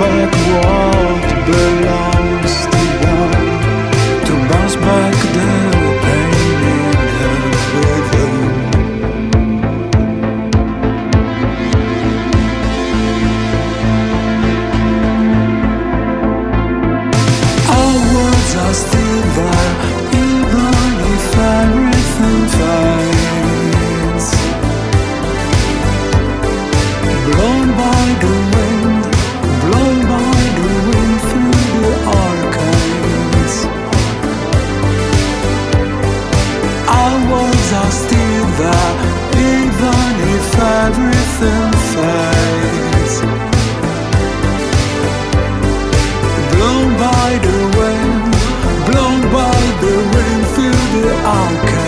back what belongs to them, to bounce back the pain in everything. Our words are still there, even if everything fades. Blown by the wind, blown by the wind through the arcades. Our words are still there, even if everything fades. Blown by the wind, blown by the wind through the arcades.